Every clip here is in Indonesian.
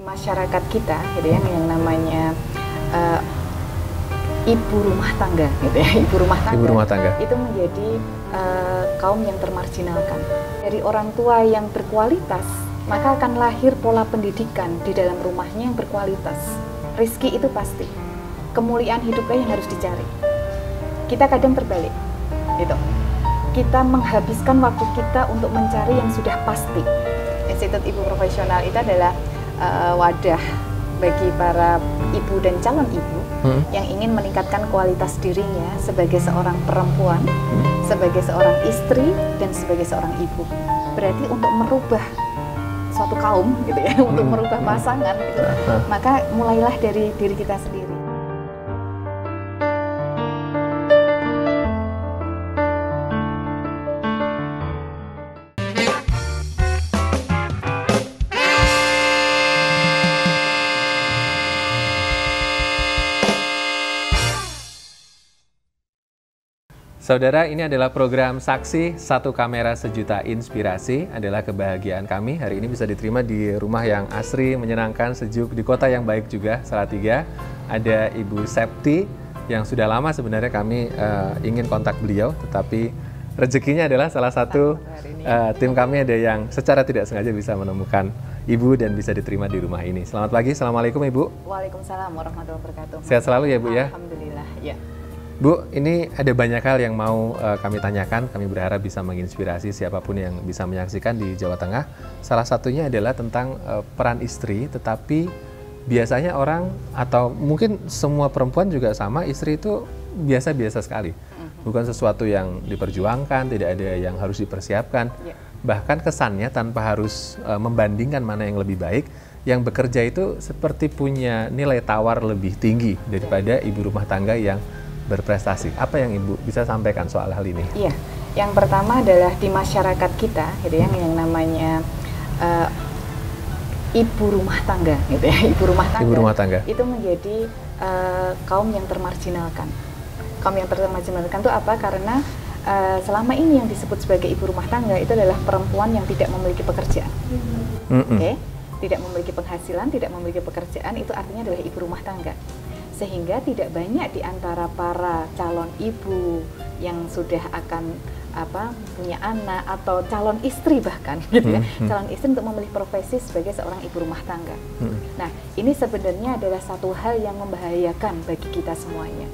masyarakat kita gitu ya, yang namanya ibu rumah tangga gitu ya, ibu rumah tangga itu menjadi kaum yang termarginalkan. Dari orang tua yang berkualitas, maka akan lahir pola pendidikan di dalam rumahnya yang berkualitas. Rizki itu pasti, kemuliaan hiduplah yang harus dicari. Kita kadang terbalik gitu, kita menghabiskan waktu kita untuk mencari yang sudah pasti. Institut Ibu Profesional itu adalah wadah bagi para ibu dan calon ibu yang ingin meningkatkan kualitas dirinya sebagai seorang perempuan, sebagai seorang istri, dan sebagai seorang ibu. Berarti untuk merubah suatu kaum gitu ya, untuk merubah pasangan gitu, maka mulailah dari diri kita sendiri. Saudara, ini adalah program Saksi Satu Kamera Sejuta Inspirasi, adalah kebahagiaan kami. Hari ini bisa diterima di rumah yang asri, menyenangkan, sejuk, di kota yang baik juga, Salatiga. Ada Ibu Septi, yang sudah lama sebenarnya kami ingin kontak beliau, tetapi rezekinya adalah salah satu tim kami ada yang secara tidak sengaja bisa menemukan Ibu dan bisa diterima di rumah ini. Selamat pagi, Assalamualaikum Ibu. Waalaikumsalam warahmatullahi wabarakatuh. Sehat selalu ya Bu ya? Alhamdulillah, ya. Bu, ini ada banyak hal yang mau kami tanyakan. Kami berharap bisa menginspirasi siapapun yang bisa menyaksikan di Jawa Tengah. Salah satunya adalah tentang peran istri, tetapi biasanya orang atau mungkin semua perempuan juga sama, istri itu biasa-biasa sekali. Bukan sesuatu yang diperjuangkan, tidak ada yang harus dipersiapkan. Bahkan kesannya tanpa harus membandingkan mana yang lebih baik, yang bekerja itu seperti punya nilai tawar lebih tinggi daripada ibu rumah tangga yang berprestasi. Apa yang Ibu bisa sampaikan soal hal ini? Iya, yang pertama adalah di masyarakat kita, gitu ya, yang namanya ibu rumah tangga, gitu ya, ibu rumah tangga itu menjadi kaum yang termarginalkan. Kaum yang termarginalkan itu apa? Karena selama ini yang disebut sebagai ibu rumah tangga itu adalah perempuan yang tidak memiliki pekerjaan, okay? Tidak memiliki penghasilan, tidak memiliki pekerjaan, itu artinya adalah ibu rumah tangga. Sehingga tidak banyak di antara para calon ibu yang sudah akan punya anak atau calon istri bahkan gitu ya, calon istri untuk memilih profesi sebagai seorang ibu rumah tangga. Nah, ini sebenarnya adalah satu hal yang membahayakan bagi kita semuanya.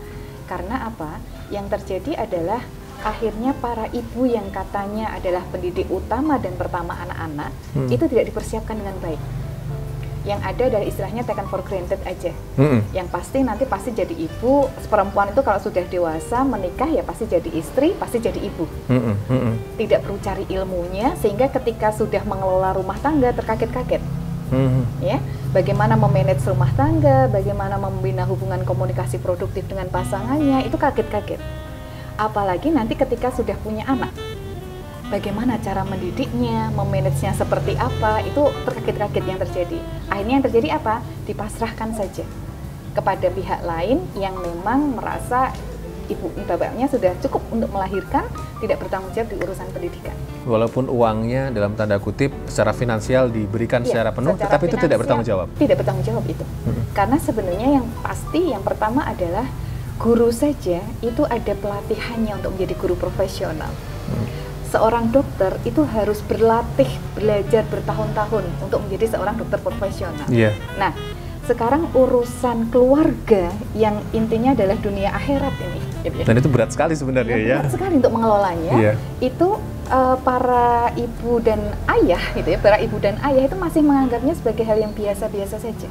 Karena apa? Yang terjadi adalah akhirnya para ibu yang katanya adalah pendidik utama dan pertama anak-anak itu tidak dipersiapkan dengan baik. Yang ada dari istilahnya taken for granted aja. Yang pasti nanti pasti jadi ibu. Perempuan itu kalau sudah dewasa menikah ya pasti jadi istri, pasti jadi ibu. Tidak perlu cari ilmunya, sehingga ketika sudah mengelola rumah tangga terkaget-kaget. Ya, bagaimana memanage rumah tangga, bagaimana membina hubungan komunikasi produktif dengan pasangannya, itu kaget-kaget. Apalagi nanti ketika sudah punya anak, bagaimana cara mendidiknya, memanagenya seperti apa, itu terkaget-kaget yang terjadi. Akhirnya yang terjadi apa? Dipasrahkan saja kepada pihak lain yang memang merasa ibu bapaknya sudah cukup untuk melahirkan, tidak bertanggung jawab di urusan pendidikan. Walaupun uangnya dalam tanda kutip secara finansial diberikan secara penuh, tetapi itu tidak bertanggung jawab. Tidak bertanggung jawab itu. Karena sebenarnya yang pasti, yang pertama adalah guru saja itu ada pelatihannya untuk menjadi guru profesional. Seorang dokter itu harus berlatih, belajar bertahun-tahun untuk menjadi seorang dokter profesional. Nah, sekarang urusan keluarga yang intinya adalah dunia akhirat ini. Gitu ya. Dan itu berat sekali sebenarnya ya. Berat sekali untuk mengelolanya. Itu para ibu dan ayah, gitu ya, para ibu dan ayah itu masih menganggapnya sebagai hal yang biasa-biasa saja.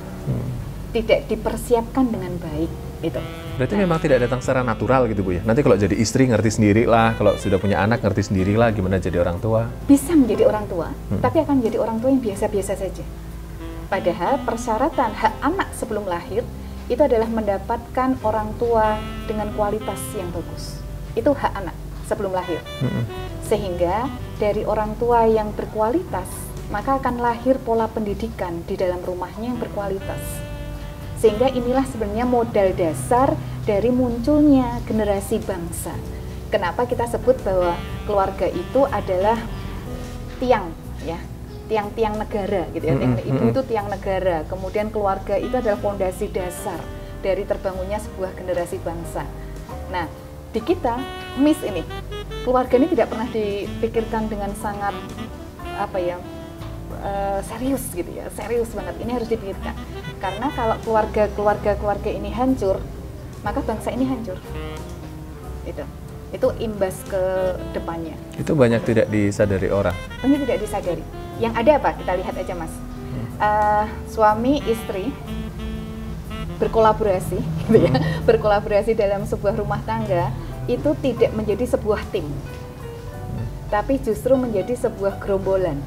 Tidak dipersiapkan dengan baik. Itu. Berarti memang tidak datang secara natural gitu Bu ya? Nanti kalau jadi istri ngerti sendiri lah, kalau sudah punya anak ngerti sendiri lah gimana jadi orang tua? Bisa menjadi orang tua, tapi akan menjadi orang tua yang biasa-biasa saja. Padahal persyaratan hak anak sebelum lahir itu adalah mendapatkan orang tua dengan kualitas yang bagus. Itu hak anak sebelum lahir. Sehingga dari orang tua yang berkualitas, maka akan lahir pola pendidikan di dalam rumahnya yang berkualitas. Sehingga inilah sebenarnya modal dasar dari munculnya generasi bangsa. Kenapa kita sebut bahwa keluarga itu adalah tiang, ya, tiang-tiang negara gitu ya. Ibu itu tiang negara, kemudian keluarga itu adalah fondasi dasar dari terbangunnya sebuah generasi bangsa. Nah, di kita miss ini, keluarga ini tidak pernah dipikirkan dengan sangat serius gitu ya, serius banget. Ini harus dipikirkan, karena kalau keluarga ini hancur, maka bangsa ini hancur. Itu imbas ke depannya. Itu banyak tidak disadari orang. Banyak tidak disadari. Yang ada apa? Kita lihat aja, Mas. Suami istri berkolaborasi, gitu ya. Berkolaborasi dalam sebuah rumah tangga itu tidak menjadi sebuah tim, tapi justru menjadi sebuah gerombolan.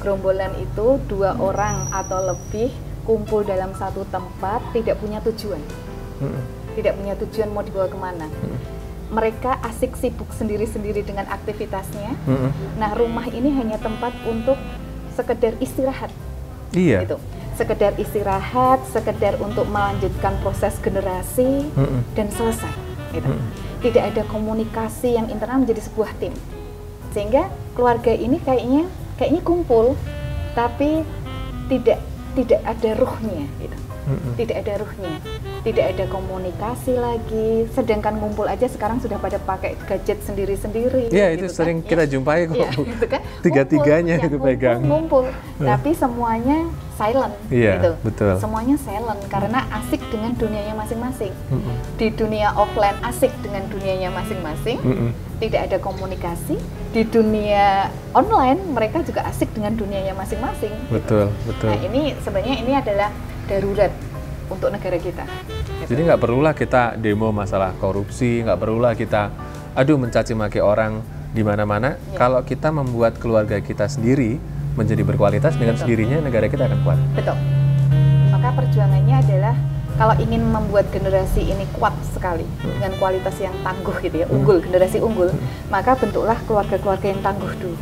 Gerombolan itu 2 orang atau lebih kumpul dalam satu tempat, tidak punya tujuan. Tidak punya tujuan mau dibawa kemana. Mereka asik sibuk sendiri-sendiri dengan aktivitasnya. Nah, rumah ini hanya tempat untuk sekedar istirahat. Iya. Gitu. Sekedar istirahat, sekedar untuk melanjutkan proses generasi dan selesai. Gitu. Tidak ada komunikasi yang internal menjadi sebuah tim. Sehingga keluarga ini kayaknya kumpul, tapi tidak ada ruhnya. Gitu. Tidak ada ruhnya. Tidak ada komunikasi lagi, sedangkan ngumpul aja sekarang sudah pada pakai gadget sendiri-sendiri. Iya, itu gitu sering kita jumpai kok. Ya, gitu kan? Tiga-tiganya itu pegang. Ngumpul, tapi semuanya silent. Iya, gitu. Betul. Semuanya silent karena asik dengan dunianya masing-masing. Di dunia offline asik dengan dunianya masing-masing, tidak ada komunikasi. Di dunia online mereka juga asik dengan dunianya masing-masing. Betul, gitu. betul. Nah, ini sebenarnya ini adalah darurat untuk negara kita. Jadi nggak perlulah kita demo masalah korupsi, nggak perlulah kita mencaci maki orang di mana-mana. Ya. Kalau kita membuat keluarga kita sendiri menjadi berkualitas, dengan sendirinya negara kita akan kuat. Betul. Maka perjuangannya adalah kalau ingin membuat generasi ini kuat sekali dengan kualitas yang tangguh gitu ya, unggul, generasi unggul, maka bentuklah keluarga-keluarga yang tangguh dulu.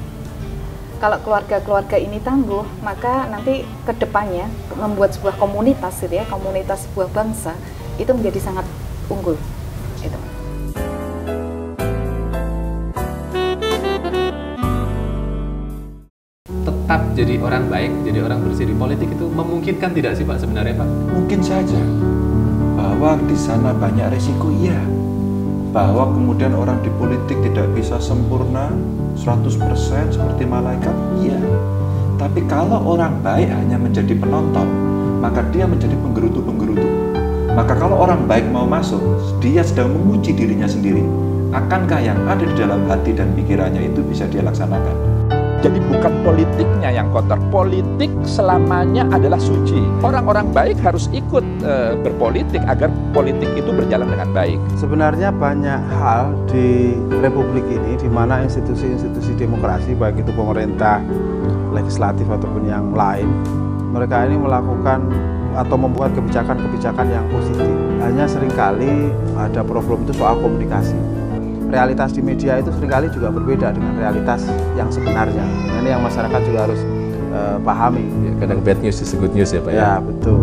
Kalau keluarga-keluarga ini tangguh, maka nanti ke depannya membuat sebuah komunitas gitu ya, komunitas sebuah bangsa itu menjadi sangat unggul. Itu. Tetap jadi orang baik, jadi orang bersih di politik itu memungkinkan tidak sih Pak sebenarnya Pak? Mungkin saja bahwa di sana banyak resiko, iya. Bahwa kemudian orang di politik tidak bisa sempurna 100% seperti malaikat, iya. Tapi kalau orang baik hanya menjadi penonton, maka dia menjadi penggerutu-penggerutu. Maka kalau orang baik mau masuk, dia sedang menguji dirinya sendiri. Akankah yang ada di dalam hati dan pikirannya itu bisa dia laksanakan? Jadi bukan politiknya yang kotor, politik selamanya adalah suci. Orang-orang baik harus ikut berpolitik agar politik itu berjalan dengan baik. Sebenarnya banyak hal di Republik ini di mana institusi-institusi demokrasi, baik itu pemerintah, legislatif ataupun yang lain, mereka ini melakukan atau membuat kebijakan-kebijakan yang positif. Hanya seringkali ada problem itu soal komunikasi. Realitas di media itu seringkali juga berbeda dengan realitas yang sebenarnya. Ini yang masyarakat juga harus pahami. Ya, kadang bad news is good news ya Pak ya? Ya, betul.